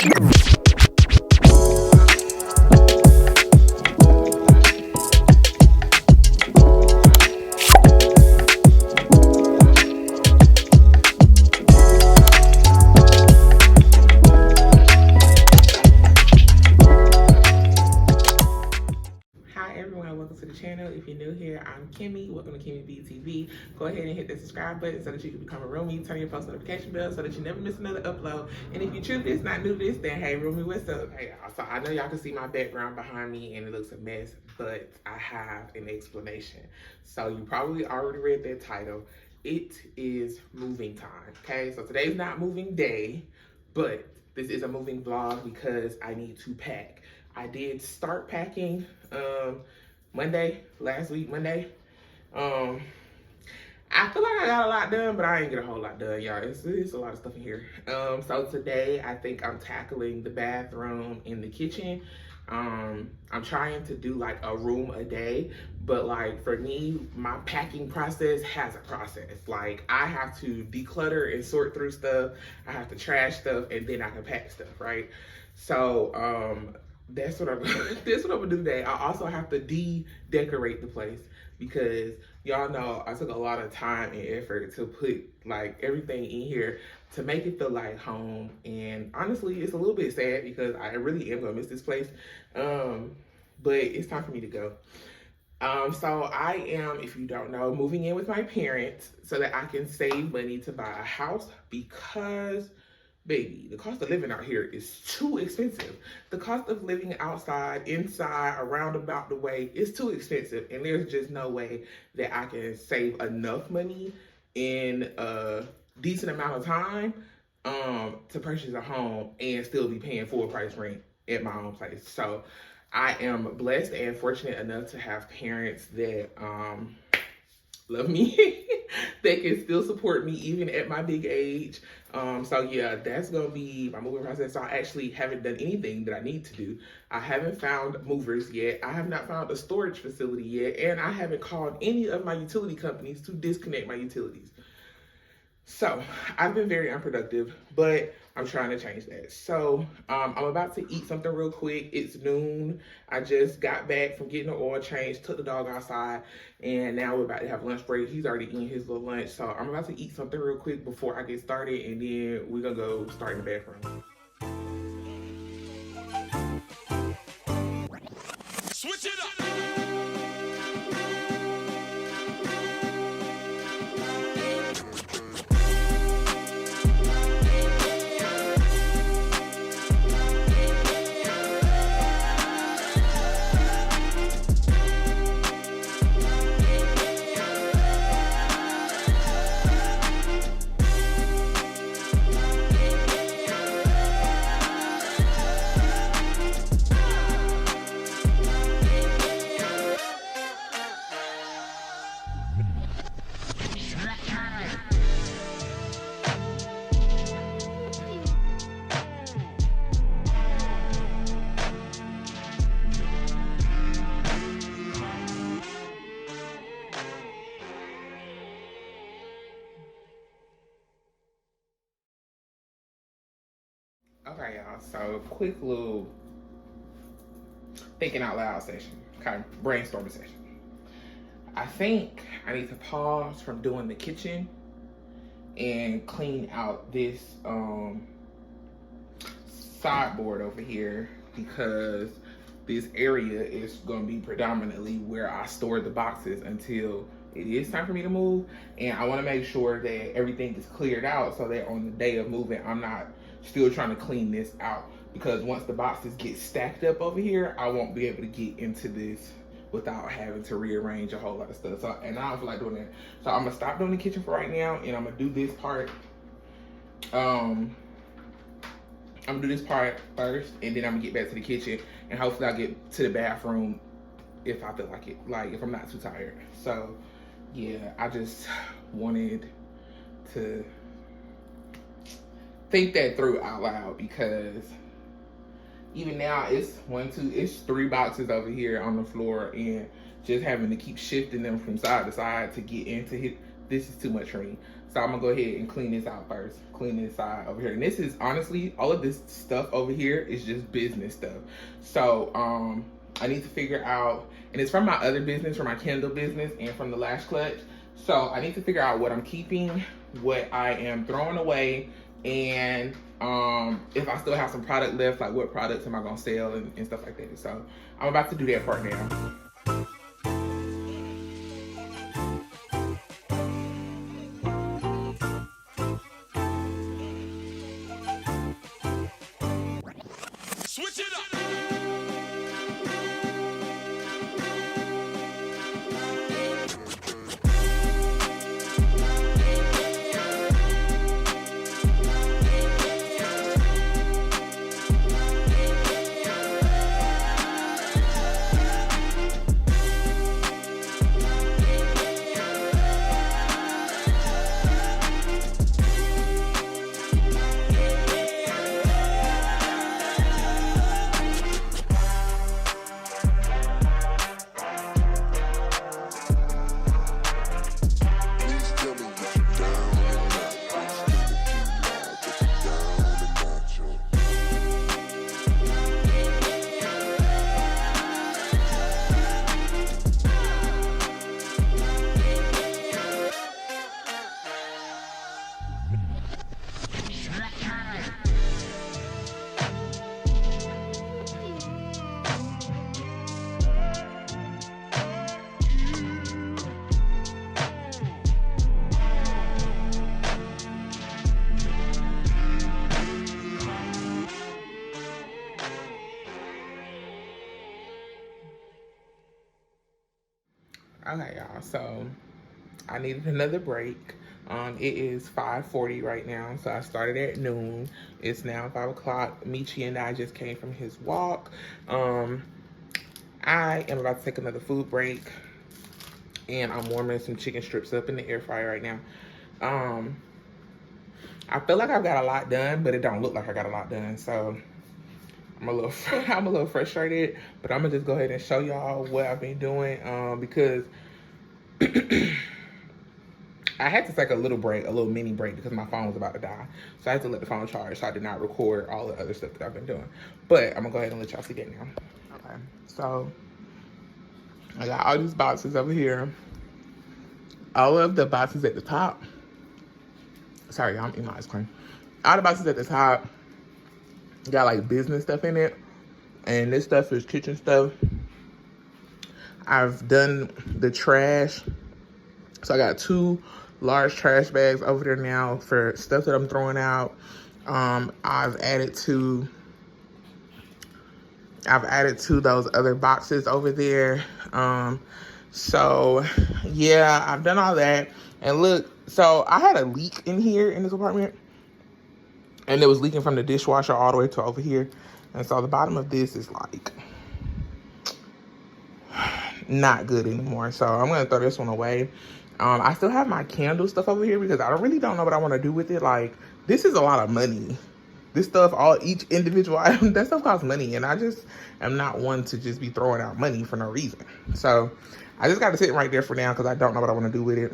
Welcome to the channel. If you're new here, I'm Kimmy. Welcome to Kimmiebeetv. Go ahead and hit the subscribe button so that you can become a roomie. Turn your post notification bell so that you never miss another upload. And if you're truly not new to this, then hey, roomie, what's up? Hey, so I know y'all can see my background behind me and it looks a mess, but I have an explanation. So you probably already read that title. It is moving time, okay? So today's not moving day, but this is a moving vlog because I need to pack. I did start packing last week, Monday. I feel like I got a lot done, but I ain't get a whole lot done, y'all. It's a lot of stuff in here. So today I think I'm tackling the bathroom and the kitchen. I'm trying to do like a room a day, but like for me, my packing process has a process. Like I have to declutter and sort through stuff. I have to trash stuff and then I can pack stuff, right? So that's what I'm gonna do today. I also have to decorate the place because y'all know I took a lot of time and effort to put like everything in here to make it feel like home. And honestly, it's a little bit sad because I really am gonna miss this place. But it's time for me to go. So I am, if you don't know, moving in with my parents so that I can save money to buy a house because baby, the cost of living out here is too expensive. The cost of living outside, inside, around about the way is too expensive. And there's just no way that I can save enough money in a decent amount of time to purchase a home and still be paying full price rent at my own place. So I am blessed and fortunate enough to have parents that love me. They can still support me even at my big age. So yeah, that's gonna be my moving process. So I actually haven't done anything that I need to do. I haven't found movers yet. I have not found a storage facility yet. And I haven't called any of my utility companies to disconnect my utilities. So I've been very unproductive, but I'm trying to change that. So I'm about to eat something real quick. It's noon. I just got back from getting the oil change, took the dog outside, and now we're about to have lunch break. He's already eating his little lunch. So I'm about to eat something real quick before I get started, and then we're gonna go start in the bathroom. Switch it up. Okay, y'all, so quick little thinking out loud session, kind of brainstorming session. I think I need to pause from doing the kitchen and clean out this sideboard over here because this area is going to be predominantly where I store the boxes until it is time for me to move. And I want to make sure that everything is cleared out so that on the day of moving, I'm not still trying to clean this out, because once the boxes get stacked up over here, I won't be able to get into this without having to rearrange a whole lot of stuff. So, and I don't feel like doing that. So I'm gonna stop doing the kitchen for right now, and I'm gonna do this part. I'm gonna do this part first, and then I'm gonna get back to the kitchen, and hopefully I'll get to the bathroom if I feel like it, like if I'm not too tired. So yeah, I just wanted to think that through out loud, because even now it's it's 3 boxes over here on the floor, and just having to keep shifting them from side to side to get into it, this is too much for me. So I'm gonna go ahead and clean this out first. Clean this side over here. And this is honestly, all of this stuff over here is just business stuff. So I need to figure out, and it's from my other business, from my candle business and from the lash clutch. So I need to figure out what I'm keeping, what I am throwing away, and if I still have some product left, like what products am I gonna sell and stuff like that. So I'm about to do that part now. Switch it up. Okay, y'all, so I needed another break. It is 5:40 right now, so I started at noon. It's now 5 o'clock. Michi and I just came from his walk. I am about to take another food break, and I'm warming some chicken strips up in the air fryer right now. I feel like I've got a lot done, but it don't look like I got a lot done, so I'm a little frustrated, but I'm gonna just go ahead and show y'all what I've been doing, because I had to take a little break, a little mini break, because my phone was about to die. So I had to let the phone charge, so I did not record all the other stuff that I've been doing. But I'm gonna go ahead and let y'all see that now. Okay, so I got all these boxes over here. All of the boxes at the top. Sorry, I'm eating my ice cream. All the boxes at the top got like business stuff in it, and this stuff is kitchen stuff. I've done the trash, so I got 2 large trash bags over there now for stuff that I'm throwing out. I've added to those other boxes over there. So yeah, I've done all that. And look, so I had a leak in here in this apartment, and it was leaking from the dishwasher all the way to over here. And so the bottom of this is like not good anymore. So I'm gonna throw this one away. I still have my candle stuff over here because I really don't know what I want to do with it. Like, this is a lot of money. This stuff, each individual item, that stuff costs money, and I just am not one to just be throwing out money for no reason. So I just got to sit right there for now because I don't know what I want to do with it.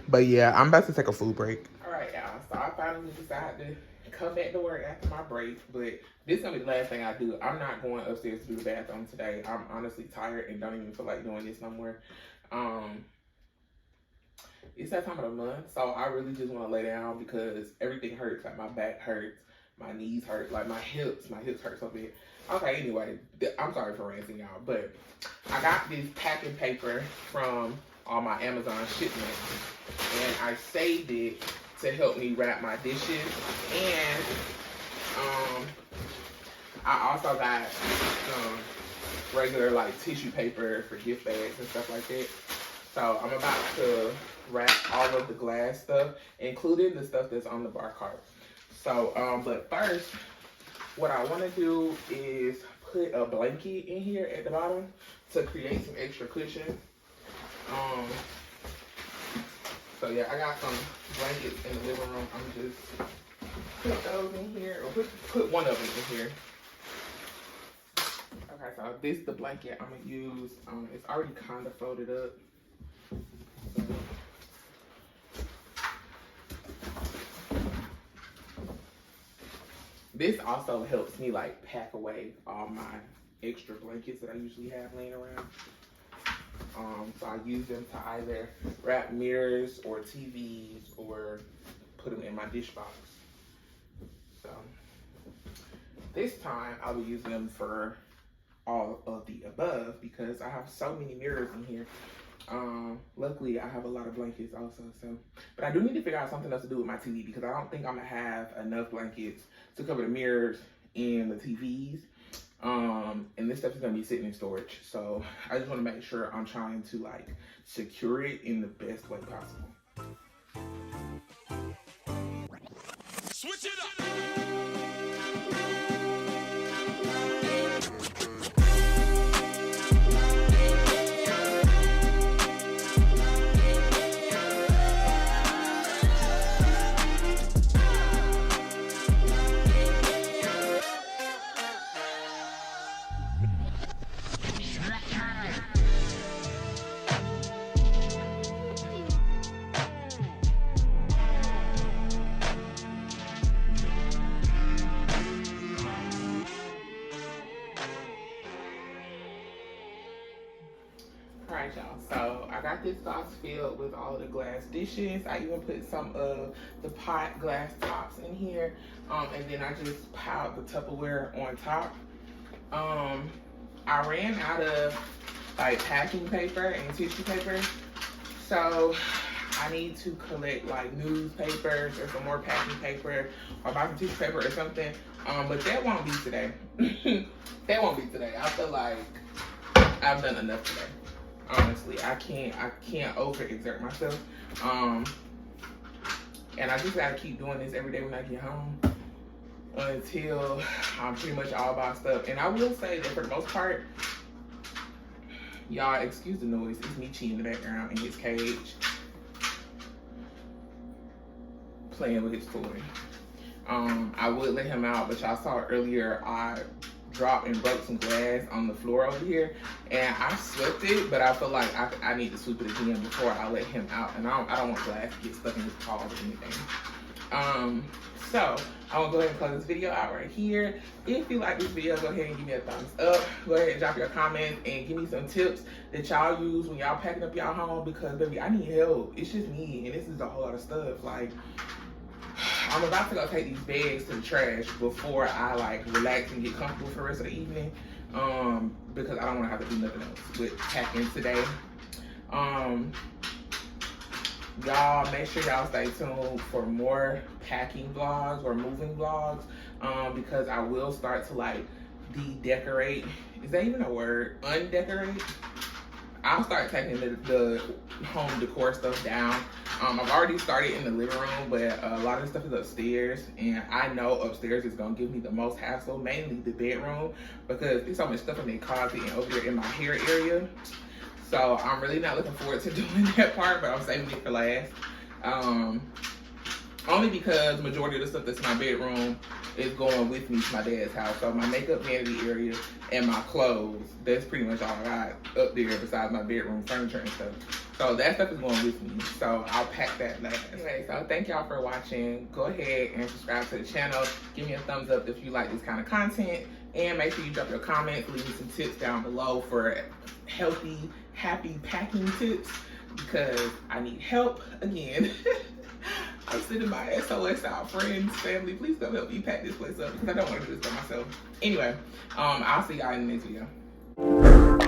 But yeah, I'm about to take a food break. All right, y'all. So I finally decided to come back to work after my break, but this is gonna be the last thing I do. I'm not going upstairs to do the bathroom today. I'm honestly tired and don't even feel like doing this no more. It's that time of the month, so I really just want to lay down because everything hurts. Like, my back hurts, my knees hurt, like my hips hurt so bad. Okay, anyway, I'm sorry for ranting, y'all, but I got this packing paper from all my Amazon shipments, and I saved it to help me wrap my dishes. And I also got some regular like tissue paper for gift bags and stuff like that. So I'm about to wrap all of the glass stuff, including the stuff that's on the bar cart. So, but first, what I want to do is put a blanket in here at the bottom to create some extra cushion. So yeah, I got some blankets in the living room. I'm just put those in here, or put one of them in here. Okay, so this is the blanket I'm gonna use. It's already kind of folded up. So This also helps me like pack away all my extra blankets that I usually have laying around. So I use them to either wrap mirrors or TVs or put them in my dish box. So this time I'll be using them for all of the above because I have so many mirrors in here. Luckily I have a lot of blankets also, but I do need to figure out something else to do with my TV because I don't think I'm gonna have enough blankets to cover the mirrors and the TVs. And this stuff is gonna be sitting in storage, so I just want to make sure I'm trying to like secure it in the best way possible. Switch it up. Alright y'all, so I got this box filled with all of the glass dishes. I even put some of the pot glass tops in here. And then I just piled the Tupperware on top. I ran out of like packing paper and tissue paper. So I need to collect like newspapers or some more packing paper or buy some tissue paper or something. But that won't be today. That won't be today. I feel like I've done enough today. Honestly, I can't overexert myself. And I just gotta keep doing this every day when I get home until I'm pretty much all boxed up. And I will say that for the most part, y'all excuse the noise, it's Michi in the background in his cage playing with his toy. I would let him out, but y'all saw earlier I dropped and broke some glass on the floor over here, and I swept it, but I feel like I need to sweep it again before I let him out, and I don't want glass to get stuck in his paws or anything. So I will go ahead and close this video out right here. If you like this video, go ahead and give me a thumbs up. Go ahead and drop your comments and give me some tips that y'all use when y'all packing up y'all home, because baby, I need help. It's just me, and this is a whole lot of stuff. Like, I'm about to go take these bags to the trash before I like relax and get comfortable for the rest of the evening, because I don't want to have to do nothing else with packing today. Y'all make sure y'all stay tuned for more packing vlogs or moving vlogs, because I will start to like de-decorate. Is that even a word? Undecorate? I'll start taking the home decor stuff down. I've already started in the living room, but a lot of the stuff is upstairs, and I know upstairs is gonna give me the most hassle, mainly the bedroom, because there's so much stuff in the closet and over there in my hair area. So I'm really not looking forward to doing that part, but I'm saving it for last. Only because the majority of the stuff that's in my bedroom is going with me to my dad's house. So my makeup vanity area and my clothes, that's pretty much all I got up there besides my bedroom furniture and stuff. So that stuff is going with me. So I'll pack that last. Anyway, so thank y'all for watching. Go ahead and subscribe to the channel. Give me a thumbs up if you like this kind of content. And make sure you drop your comments, leave me some tips down below for healthy, happy packing tips, because I need help again. I'm sending my SOS out. Friends, family, please come help me pack this place up because I don't want to do this by myself. Anyway, I'll see y'all in the next video.